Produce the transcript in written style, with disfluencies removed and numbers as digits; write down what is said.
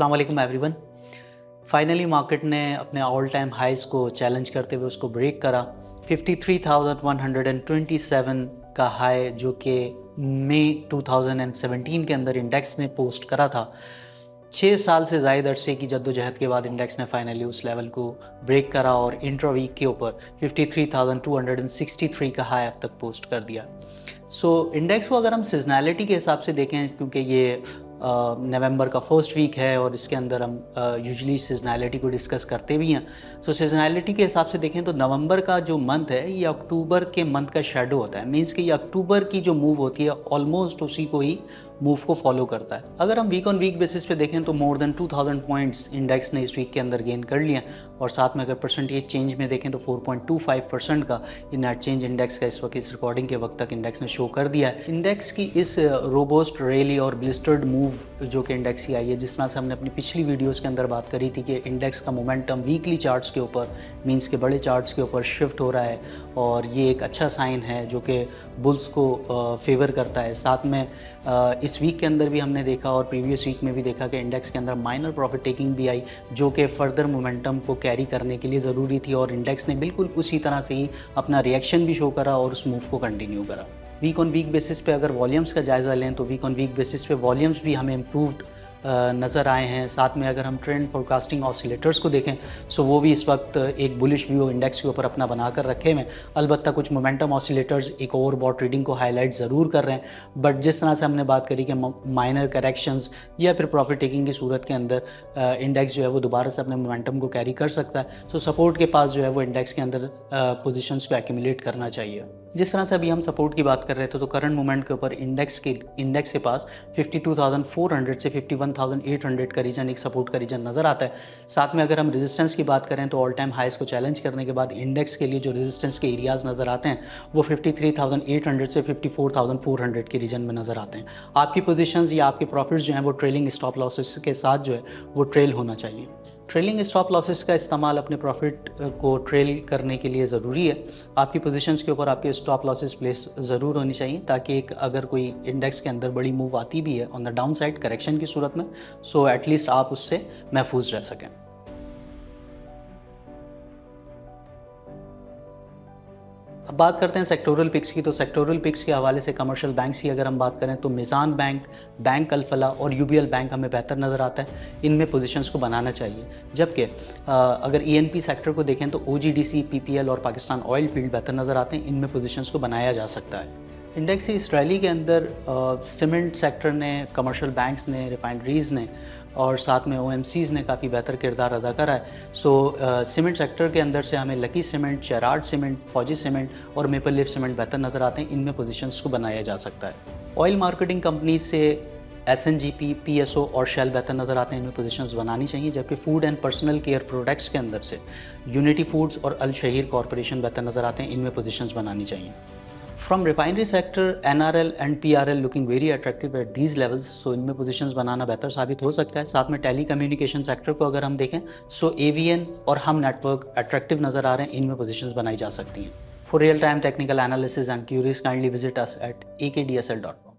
अस्सलाम वालेकुम everyone. Finally market ने अपने ऑल टाइम हाइस को चैलेंज करते हुए उसको ब्रेक करा। 53,127 का हाई जो कि मई 2017 के अंदर इंडेक्स ने पोस्ट करा था। 6 साल से ज़ायद अरसे की जद्दोजहद के बाद इंडेक्स ने फाइनली उस लेवल को ब्रेक करा और इंट्रा वीक के ऊपर 53,263 का हाई अब तक पोस्ट कर दिया। इंडेक्स को अगर हम सीजनैलिटी के हिसाब से देखें, क्योंकि ये नवंबर का फर्स्ट वीक है और इसके अंदर हम यूजुअली सीजनैलिटी को डिस्कस करते भी हैं। सीजनैलिटी के हिसाब से देखें तो नवंबर का जो मंथ है ये अक्टूबर के मंथ का शेडो होता है। मींस कि ये अक्टूबर की जो मूव होती है ऑलमोस्ट उसी को ही मूव को फॉलो करता है। अगर हम वीक ऑन वीक बेसिस पे देखें तो मोर देन 2000 पॉइंट्स इंडेक्स ने इस वीक के अंदर गेन कर लिया और साथ में अगर परसेंटेज चेंज में देखें तो 4.25% का ये नेट चेंज इंडेक्स का इस वक्त इस रिकॉर्डिंग के वक्त तक इंडेक्स ने शो कर दिया है। इंडेक्स की इस रोबोस्ट रैली और ब्लिस्टर्ड मूव जो कि इंडेक्स की आई है, जिस तरह से हमने अपनी पिछली वीडियोस के अंदर बात करी थी कि इंडेक्स का मोमेंटम वीकली चार्ट्स के ऊपर मींस के बड़े चार्ट्स के ऊपर शिफ्ट हो रहा है और ये एक अच्छा साइन है जो कि बुल्स को फेवर करता है। साथ में इस वीक के अंदर भी हमने देखा और प्रीवियस वीक में भी देखा कि इंडेक्स के अंदर माइनर प्रॉफिट टेकिंग भी आई जो कि फर्दर मोमेंटम को कैरी करने के लिए ज़रूरी थी और इंडेक्स ने बिल्कुल उसी तरह से ही अपना रिएक्शन भी शो करा और उस मूव को कंटिन्यू करा। वीक ऑन वीक बेसिस पे अगर वॉल्यूम्स का जायज़ा लें तो वीक ऑन वीक बेसिस पे वॉल्यूम्स भी हमें इम्प्रूव्ड नज़र आए हैं। साथ में अगर हम ट्रेंड फोरकास्टिंग ऑसिलेटर्स को देखें सो वो भी इस वक्त एक बुलिश व्यू इंडेक्स के ऊपर अपना बनाकर रखे हुए हैं। अलबत्ता कुछ मोमेंटम ऑसिलेटर्स एक ओवरबॉट ट्रेडिंग को हाईलाइट ज़रूर कर रहे हैं, बट जिस तरह से हमने बात करी कि माइनर करेक्शंस या फिर प्रॉफिट टेकिंग की सूरत के अंदर इंडेक्स जो है वो दोबारा से अपने मोमेंटम को कैरी कर सकता है। सपोर्ट के पास जो है वो इंडेक्स के अंदर पोजिशंस को एक्यूमुलेट करना चाहिए। जिस तरह से अभी हम सपोर्ट की बात कर रहे थे तो करंट मोमेंट के ऊपर इंडेक्स के पास 52,400 से 51,800 का रीजन एक सपोर्ट का रीजन नज़र आता है। साथ में अगर हम रेजिस्टेंस की बात करें तो ऑल टाइम हाइस को चैलेंज करने के बाद इंडेक्स के लिए जो रेजिस्टेंस के एरियाज़ नज़र आते हैं वो 53,800 से 54,400 के रीजन में नज़र आते हैं। आपकी पोजीशंस या आपके प्रॉफिट्स जो हैं वो ट्रेलिंग स्टॉप लॉसेस के साथ जो है वो ट्रेल होना चाहिए। ट्रेलिंग स्टॉप लॉसेस का इस्तेमाल अपने प्रॉफिट को ट्रेल करने के लिए ज़रूरी है। आपकी पोजीशंस के ऊपर आपके स्टॉप लॉसेस प्लेस ज़रूर होनी चाहिए ताकि एक अगर कोई इंडेक्स के अंदर बड़ी मूव आती भी है on the down side correction की सूरत में सो एटलीस्ट आप उससे महफूज रह सकें। अब बात करते हैं सेक्टोरल पिक्स की। तो सेक्टोरल पिक्स के हवाले से कमर्शियल बैंक्स की अगर हम बात करें तो मिज़ान बैंक, बैंक अल-फलाह और यूबीएल बैंक हमें बेहतर नज़र आता है। इनमें पोजीशंस को बनाना चाहिए। जबकि अगर ईएनपी सेक्टर को देखें तो ओजीडीसी, पीपीएल और पाकिस्तान ऑयल फील्ड बेहतर नज़र आते हैं। इनमें पोजीशंस को बनाया जा सकता है। इंडेक्स इस रैली के अंदर सीमेंट सेक्टर ने, कमर्शियल बैंक्स ने, रिफाइनरीज़ ने और साथ में ओएमसीज़ ने काफ़ी बेहतर किरदार अदा करा है। सीमेंट सेक्टर के अंदर से हमें लकी सीमेंट, शेरार्ड सीमेंट, फौजी सीमेंट और मेपल लीफ सीमेंट बेहतर नज़र आते हैं। इनमें पोजीशंस को बनाया जा सकता है। ऑयल मार्केटिंग कंपनी से एसएनजीपी, पीएसओ और शेल बेहतर नज़र आते हैं। इनमें पोजीशंस बनानी चाहिए। जबकि food and personal care products के अंदर से यूनिटी फूड्स और अल शहीर कॉरपोरेशन बेहतर नज़र आते हैं। इनमें पोजीशंस बनानी चाहिए। From refinery sector, NRL and PRL looking very attractive at these levels, so इनमें पोजीशंस बनाना बेहतर साबित हो सकता है। साथ में टेली कम्युनिकेशन सेक्टर को अगर हम देखें सो एवीएन और हम नेटवर्क अट्रैक्टिव नज़र आ रहे हैं। इनमें पोजीशंस बनाई जा सकती हैं। For real time technical analysis and queries, kindly visit us at akdsl.com.